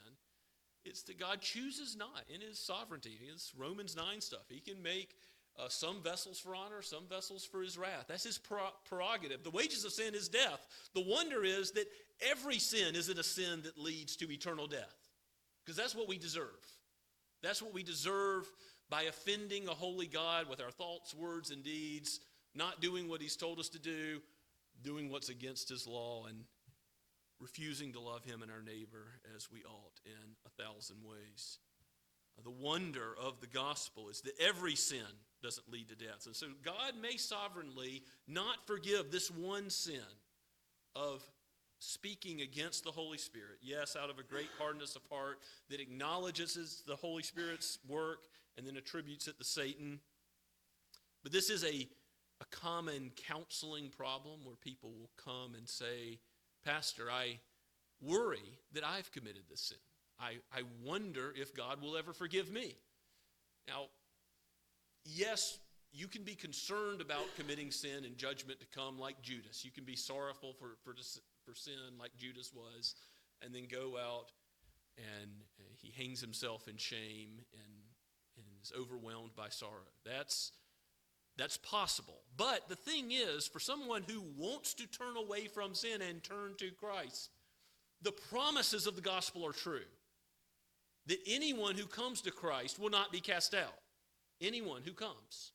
It's that God chooses not in his sovereignty. It's Romans 9 stuff. He can make some vessels for honor, some vessels for his wrath. That's his prerogative. The wages of sin is death. The wonder is that every sin isn't a sin that leads to eternal death, because that's what we deserve. That's what we deserve by offending a holy God with our thoughts, words, and deeds, not doing what he's told us to do, doing what's against his law, and refusing to love him and our neighbor as we ought in 1,000 ways. The wonder of the gospel is that every sin doesn't lead to death. And so God may sovereignly not forgive this one sin of speaking against the Holy Spirit. Yes, out of a great hardness of heart that acknowledges the Holy Spirit's work and then attributes it to Satan. But this is a a common counseling problem where people will come and say, Pastor, I worry that I've committed this sin. I wonder if God will ever forgive me. Now, yes, you can be concerned about committing sin and judgment to come like Judas. You can be sorrowful for sin like Judas was, and then go out and he hangs himself in shame and is overwhelmed by sorrow. That's possible. But the thing is, for someone who wants to turn away from sin and turn to Christ, the promises of the gospel are true. That anyone who comes to Christ will not be cast out. Anyone who comes.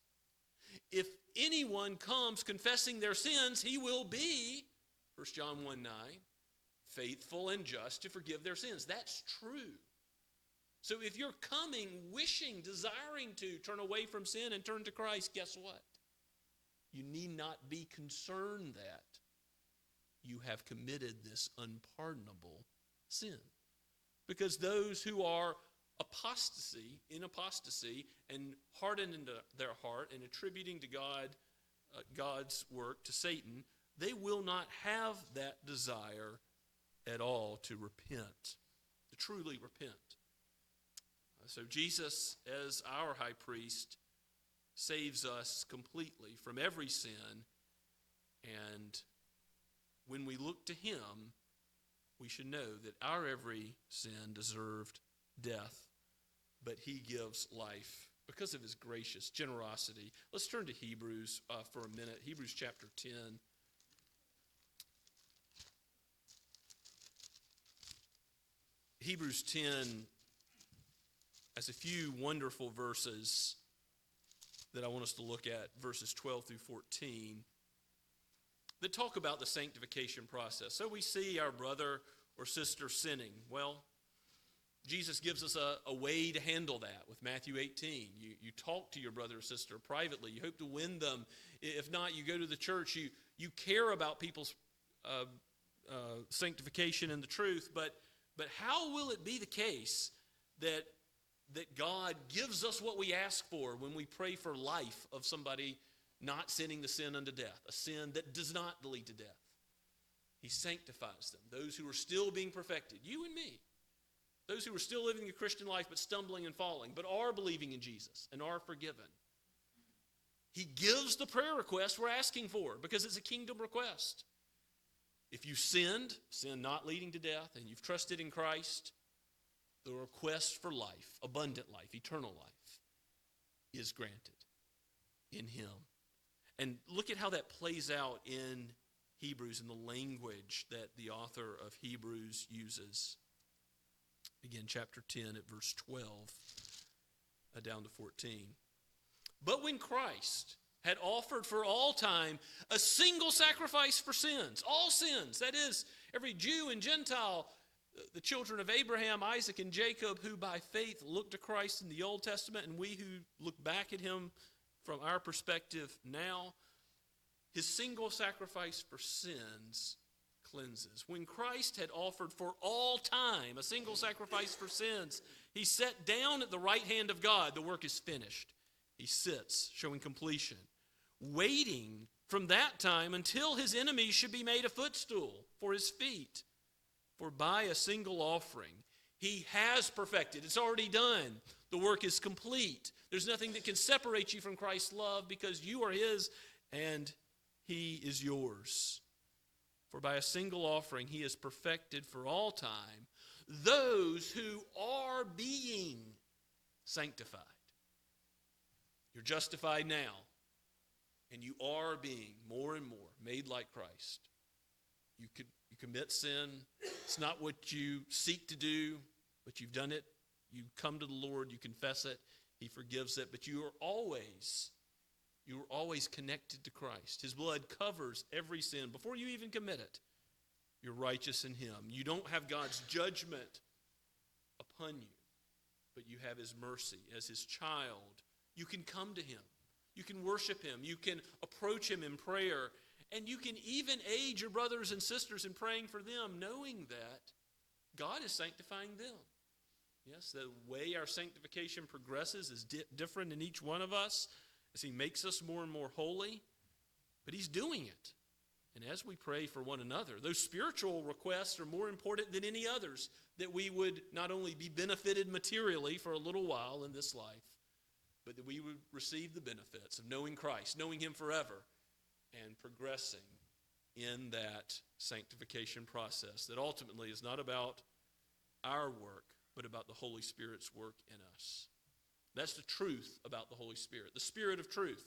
If anyone comes confessing their sins, he will be, 1 John 1:9, faithful and just to forgive their sins. That's true. So if you're coming, wishing, desiring to turn away from sin and turn to Christ, guess what? You need not be concerned that you have committed this unpardonable sin. Because those who are in apostasy and hardened into their heart and attributing to God's work to Satan, they will not have that desire at all to repent, to truly repent. So Jesus, as our high priest, saves us completely from every sin, and when we look to him, we should know that our every sin deserved death, but he gives life because of his gracious generosity. Let's turn to Hebrews for a minute. Hebrews chapter 10. Hebrews 10 has a few wonderful verses that I want us to look at, verses 12 through 14, that talk about the sanctification process. So we see our brother or sister sinning. Well, Jesus gives us a way to handle that with Matthew 18. You talk to your brother or sister privately. You hope to win them. If not, you go to the church. You care about people's sanctification and the truth. But how will it be the case that God gives us what we ask for when we pray for life of somebody not sinning the sin unto death, a sin that does not lead to death? He sanctifies them, those who are still being perfected, you and me, those who are still living a Christian life but stumbling and falling, but are believing in Jesus and are forgiven. He gives the prayer request we're asking for because it's a kingdom request. If you sinned, sin not leading to death, and you've trusted in Christ, the request for life, abundant life, eternal life, is granted in him. And look at how that plays out in Hebrews, in the language that the author of Hebrews uses. Again, chapter 10 at verse 12 down to 14. But when Christ had offered for all time a single sacrifice for sins, all sins, that is, every Jew and Gentile, the children of Abraham, Isaac, and Jacob, who by faith looked to Christ in the Old Testament, and we who look back at him from our perspective now, his single sacrifice for sins cleanses. When Christ had offered for all time a single sacrifice for sins, he sat down at the right hand of God. The work is finished. He sits, showing completion, waiting from that time until his enemies should be made a footstool for his feet. For by a single offering, he has perfected. It's already done. The work is complete. There's nothing that can separate you from Christ's love because you are his and he is yours. For by a single offering, he has perfected for all time those who are being sanctified. You're justified now, and you are being more and more made like Christ. You commit sin. It's not what you seek to do, but you've done it. You come to the Lord, you confess it, he forgives it, but you are always connected to Christ. His blood covers every sin. Before you even commit it, you're righteous in him. You don't have God's judgment upon you, but you have his mercy. As his child, you can come to him. You can worship him. You can approach him in prayer. And you can even aid your brothers and sisters in praying for them, knowing that God is sanctifying them. Yes, the way our sanctification progresses is different in each one of us as he makes us more and more holy. but he's doing it. And as we pray for one another, those spiritual requests are more important than any others, that we would not only be benefited materially for a little while in this life, but that we would receive the benefits of knowing Christ, knowing him forever, and progressing in that sanctification process that ultimately is not about our work, but about the Holy Spirit's work in us. That's the truth about the Holy Spirit, the Spirit of truth.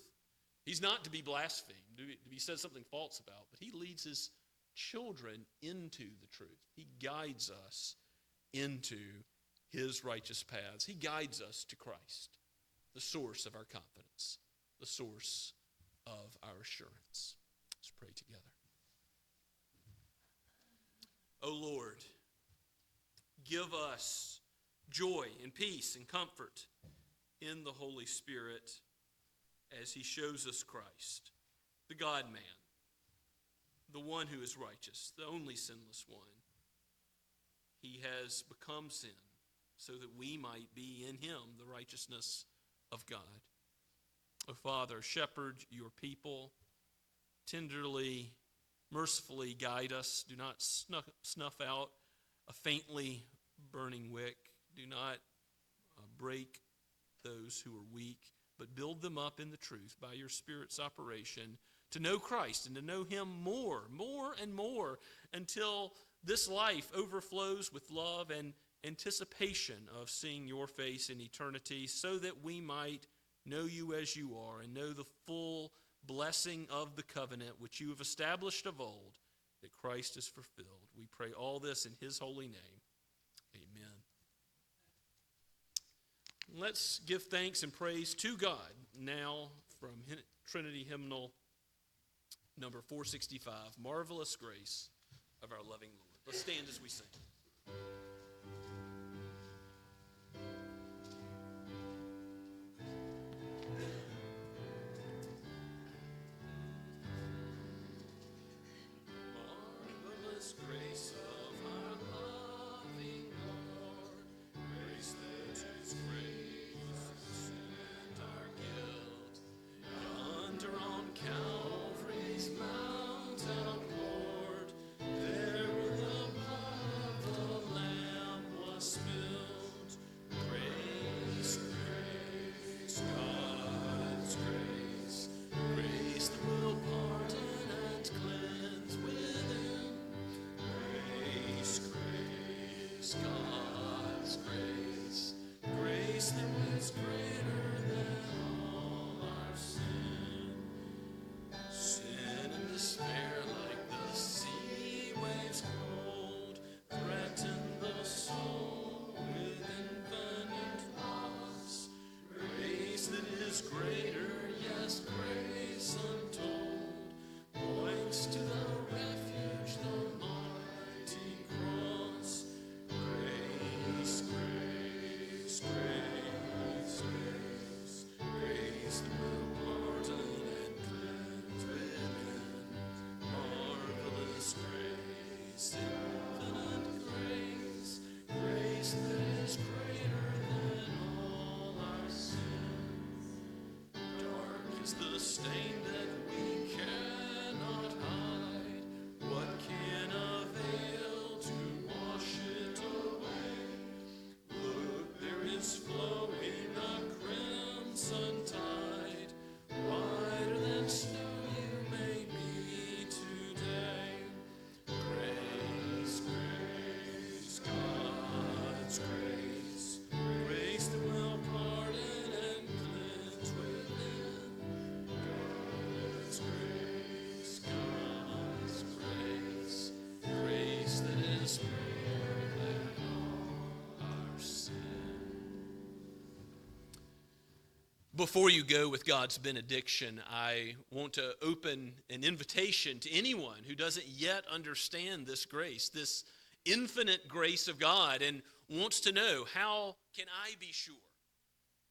He's not to be blasphemed, to be said something false about, but he leads his children into the truth. He guides us into his righteous paths. He guides us to Christ, the source of our confidence, the source of our assurance. Let's pray together. O Lord, give us joy and peace and comfort in the Holy Spirit as he shows us Christ, the God-man, the one who is righteous, the only sinless one. He has become sin so that we might be in him the righteousness of God. O Father, shepherd your people, tenderly, mercifully guide us. Do not snuff out a faintly burning wick. Do not break those who are weak, but build them up in the truth by your Spirit's operation to know Christ and to know him more and more until this life overflows with love and anticipation of seeing your face in eternity, so that we might know you as you are and know the full blessing of the covenant which you have established of old, that Christ is fulfilled. We pray all this in his holy name. Amen. Let's give thanks and praise to God now from Trinity Hymnal number 465, Marvelous Grace of Our Loving Lord. Let's stand as we sing. Marvelous grace of our loving Lord, grace that is great and our guilt. Yonder on Calvary's mount outward, there where the blood of the Lamb was spilled. Grace, grace, God's grace, grace that will pardon and cleanse within. Grace, grace, God's grace, grace that was greater than all our sin. Sin and despair like the sea waves cold threaten the soul with infinite loss. Grace that is greater, yes, grace untold, points to the refuge, the mighty cross. Grace, grace, grace, grace, grace that will pardon and cleanse within. Marvelous grace, infinite grace, grace that is greater than all our sin. Dark is the stain that we cannot hide. What can avail to wash it away? Look, there is flowing a crimson tide, whiter than snow you made me today. Grace, grace, God's grace, grace that will pardon and cleanse within. God's grace, God's grace, grace that is greater than all our sin. Before you go with God's benediction, I want to open an invitation to anyone who doesn't yet understand this grace, this infinite grace of God, and wants to know, how can I be sure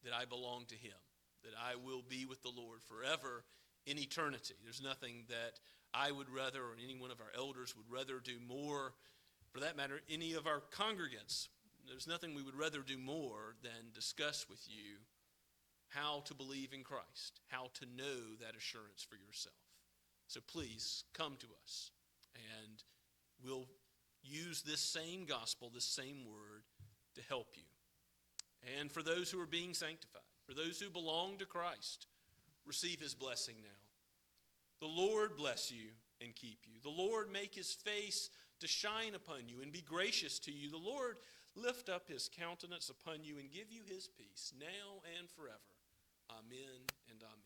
that I belong to him, that I will be with the Lord forever in eternity? There's nothing that I would rather, or any one of our elders would rather do more, for that matter, any of our congregants. There's nothing we would rather do more than discuss with you how to believe in Christ, how to know that assurance for yourself. So please come to us, and we'll use this same gospel, this same word, to help you. And for those who are being sanctified, for those who belong to Christ, receive his blessing now. The Lord bless you and keep you. The Lord make his face to shine upon you and be gracious to you. The Lord lift up his countenance upon you and give you his peace now and forever. Amen and amen.